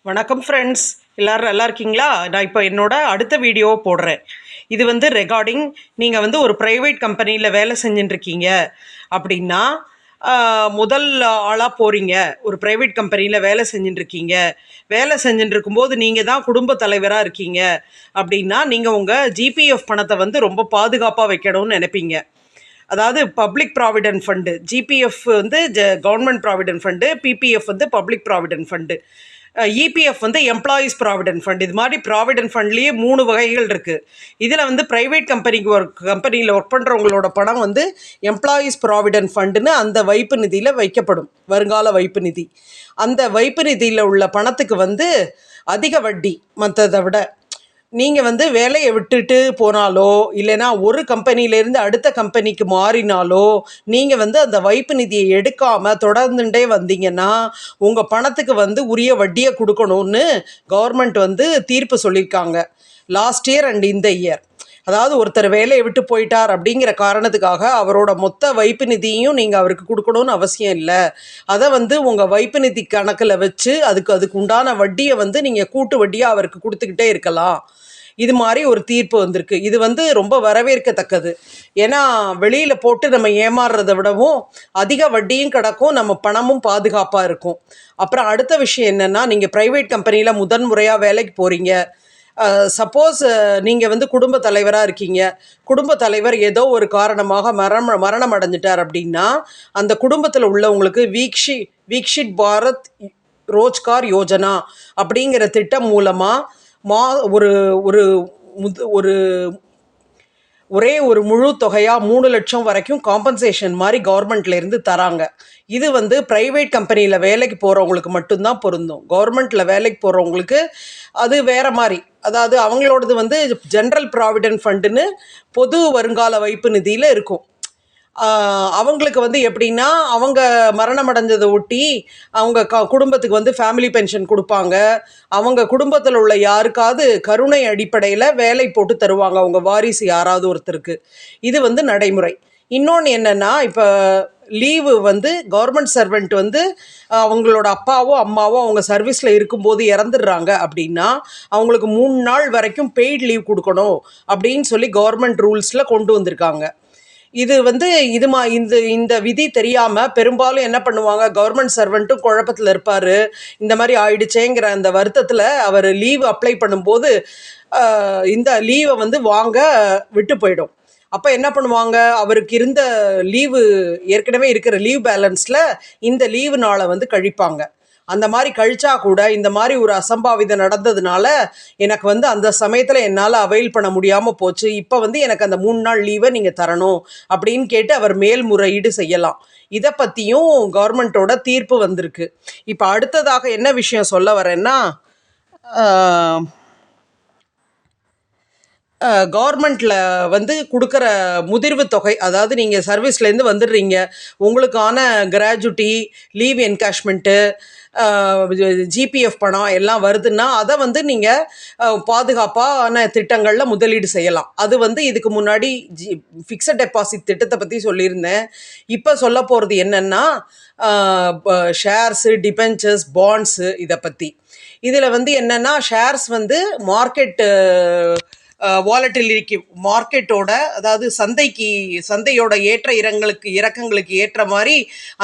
வணக்கம் ஃப்ரெண்ட்ஸ், எல்லோரும் நல்லா இருக்கீங்களா? நான் இப்போ என்னோட அடுத்த வீடியோ போடுறேன். இது வந்து ரெகார்டிங். நீங்கள் வந்து ஒரு ப்ரைவேட் கம்பெனியில் வேலை செஞ்சுட்டுருக்கீங்க அப்படின்னா, முதல் ஆளாக போகிறீங்க, ஒரு ப்ரைவேட் கம்பெனியில் வேலை செஞ்சுட்டுருக்கீங்க. வேலை செஞ்சுட்டு இருக்கும்போது நீங்கள் தான் குடும்ப தலைவராக இருக்கீங்க அப்படின்னா, நீங்கள் உங்கள் ஜிபிஎஃப் பணத்தை வந்து ரொம்ப பாதுகாப்பாக வைக்கணும்னு நினைப்பீங்க. அதாவது பப்ளிக் ப்ராவிடென்ட் ஃபண்டு, ஜிபிஎஃப் வந்து கவர்மெண்ட் ப்ராவிடென்ட் ஃபண்டு, பிபிஎஃப் வந்து பப்ளிக் ப்ராவிடென்ட் ஃபண்டு, இபிஎஃப் வந்து எம்ப்ளாயீஸ் ப்ராவிடென்ட் ஃபண்ட். இது மாதிரி ப்ராவிடென்ட் ஃபண்ட்லேயே 3 வகைகள் இருக்குது. இதில் வந்து ப்ரைவேட் கம்பெனியில் ஒர்க் பண்ணுறவங்களோட பணம் வந்து எம்ப்ளாயீஸ் ப்ராவிடென்ட் ஃபண்டுன்னு அந்த வைப்பு நிதியில் வைக்கப்படும், வருங்கால வைப்பு நிதி. அந்த வைப்பு நிதியில் உள்ள பணத்துக்கு வந்து அதிக வட்டி மற்றதை விட. நீங்கள் வந்து வேலையை விட்டுட்டு போனாலோ இல்லைனா ஒரு கம்பெனியிலேருந்து அடுத்த கம்பெனிக்கு மாறினாலோ நீங்கள் வந்து அந்த வைப்பு நிதியை எடுக்காமல் தொடர்ந்துட்டே வந்தீங்கன்னா உங்கள் பணத்துக்கு வந்து உரிய வட்டியை கொடுக்கணும்னு கவர்மெண்ட் வந்து தீர்ப்பு சொல்லியிருக்காங்க லாஸ்ட் இயர் அண்ட் இந்த இயர். அதாவது ஒருத்தர் வேலையை விட்டு போயிட்டார் அப்படிங்கிற காரணத்துக்காக அவரோட மொத்த வைப்பு நிதியும் நீங்கள் அவருக்கு கொடுக்கணும்னு அவசியம் இல்லை. அதை வந்து உங்கள் வைப்பு நிதி கணக்கில் வச்சு அதுக்கு உண்டான வட்டியை வந்து நீங்கள் கூட்டு வட்டியாக அவருக்கு கொடுத்துக்கிட்டே இருக்கலாம். இது மாதிரி ஒரு தீர்ப்பு வந்திருக்கு. இது வந்து ரொம்ப வரவேற்கத்தக்கது. ஏன்னா வெளியில் போட்டு நம்ம ஏமாறுறதை விடவும் அதிக வட்டியும் கிடக்கும், நம்ம பணமும் பாதுகாப்பாக இருக்கும். அப்புறம் அடுத்த விஷயம் என்னென்னா, நீங்கள் ப்ரைவேட் கம்பெனியில் முதன்முறையாக வேலைக்கு போகிறீங்க. சப்போஸ் நீங்கள் வந்து குடும்ப தலைவராக இருக்கீங்க, குடும்ப தலைவர் ஏதோ ஒரு காரணமாக மரணம் அடைஞ்சிட்டார் அப்படின்னா அந்த குடும்பத்தில் உள்ளவங்களுக்கு வீக்ஷித் பாரத் ரோஜ்கார் யோஜனா அப்படிங்கிற திட்டம் மூலமாக ஒரு ஒரு ஒரு ஒரே ஒரு முழு தொகையாக 3 லட்சம் வரைக்கும் காம்பன்சேஷன் மாதிரி கவர்மெண்ட்லேருந்து தராங்க. இது வந்து ப்ரைவேட் கம்பெனியில் வேலைக்கு போகிறவங்களுக்கு மட்டும்தான் பொருந்தும். கவர்மெண்ட்டில் வேலைக்கு போகிறவங்களுக்கு அது வேறு மாதிரி. அதாவது அவங்களோடது வந்து ஜென்ரல் ப்ராவிடென்ட் ஃபண்டுன்னு பொது வருங்கால வைப்பு நிதியில் இருக்கும். அவங்களுக்கு வந்து எப்படின்னா, அவங்க மரணம் அடைஞ்சதை ஒட்டி அவங்க குடும்பத்துக்கு வந்து ஃபேமிலி பென்ஷன் கொடுப்பாங்க. அவங்க குடும்பத்தில் உள்ள யாருக்காவது கருணை அடிப்படையில் வேலை போட்டு தருவாங்க, அவங்க வாரிசு யாராவது ஒருத்தருக்கு. இது வந்து நடைமுறை. இன்னொன்று என்னென்னா, இப்போ லீவு வந்து கவர்மெண்ட் சர்வெண்ட் வந்து அவங்களோட அப்பாவோ அம்மாவோ அவங்க சர்வீஸில் இருக்கும்போது இறந்துடுறாங்க அப்படின்னா அவங்களுக்கு 3 நாள் வரைக்கும் பெய்டு லீவ் கொடுக்கணும் அப்படின்னு சொல்லி கவர்மெண்ட் ரூல்ஸில் கொண்டு வந்திருக்காங்க. இது வந்து இந்த விதி தெரியாமல் பெரும்பாலும் என்ன பண்ணுவாங்க, கவர்மெண்ட் சர்வெண்ட்டும் குழப்பத்தில் இருப்பார். இந்த மாதிரி ஆயிடுச்சேங்கிற அந்த வருத்தத்தில் அவர் லீவு அப்ளை பண்ணும்போது இந்த லீவை வந்து வாங்க விட்டு போயிடும். அப்போ என்ன பண்ணுவாங்க, அவருக்கு இருந்த லீவு ஏற்கனவே இருக்கிற லீவ் பேலன்ஸில் இந்த லீவு நாளை வந்து கழிப்பாங்க. அந்த மாதிரி கழிச்சா கூட இந்த மாதிரி ஒரு அசம்பாவிதம் நடந்ததுனால எனக்கு வந்து அந்த சமயத்தில் என்னால் அவைல் பண்ண முடியாமல் போச்சு, இப்போ வந்து எனக்கு அந்த 3 நாள் லீவை நீங்கள் தரணும் அப்படின்னு கேட்டு அவர் மேல்முறையீடு செய்யலாம். இதை பற்றியும் கவர்மெண்ட்டோட தீர்ப்பு வந்திருக்கு. இப்போ அடுத்ததாக என்ன விஷயம் சொல்ல வரேன்னா, கவர்மெண்ட்டில் வந்து கொடுக்குற முதிர்வு தொகை, அதாவது நீங்கள் சர்வீஸ்லேருந்து வந்துடுறீங்க, உங்களுக்கான கிராஜுட்டி, லீவ் என்கேஷ்மெண்ட்டு, ஜிபிஎஃப் பணம் எல்லாம் வருதுன்னா அதை வந்து நீங்கள் பாதுகாப்பான திட்டங்களில் முதலீடு செய்யலாம். அது வந்து இதுக்கு முன்னாடி ஃபிக்ஸட் டெபாசிட் திட்டத்தை பற்றி சொல்லியிருந்தேன். இப்போ சொல்ல போகிறது என்னென்னா, ஷேர்ஸு, டிபென்ச்சர்ஸ், பாண்ட்ஸு, இதை பற்றி. இதில் வந்து என்னென்னா, ஷேர்ஸ் வந்து வாலட்டிலிட்டி மார்க்கெட்டோட, அதாவது சந்தையோட ஏற்ற இறக்கங்களுக்கு ஏற்ற மாதிரி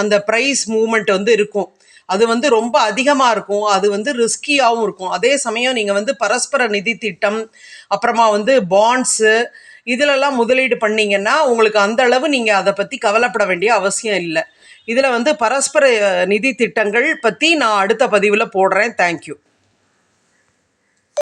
அந்த ப்ரைஸ் மூவ்மெண்ட் வந்து இருக்கும். அது வந்து ரொம்ப அதிகமாக இருக்கும், அது வந்து ரிஸ்கியாகவும் இருக்கும். அதே சமயம் நீங்கள் வந்து பரஸ்பர நிதி திட்டம், அப்புறமா வந்து பாண்ட்ஸு, இதிலெல்லாம் முதலீடு பண்ணிங்கன்னா உங்களுக்கு அந்த அளவு நீங்கள் அதை பற்றி கவலைப்பட வேண்டிய அவசியம் இல்லை. இதில் வந்து பரஸ்பர நிதி திட்டங்கள் பற்றி நான் அடுத்த பதிவில் போடுறேன். தேங்க்யூ.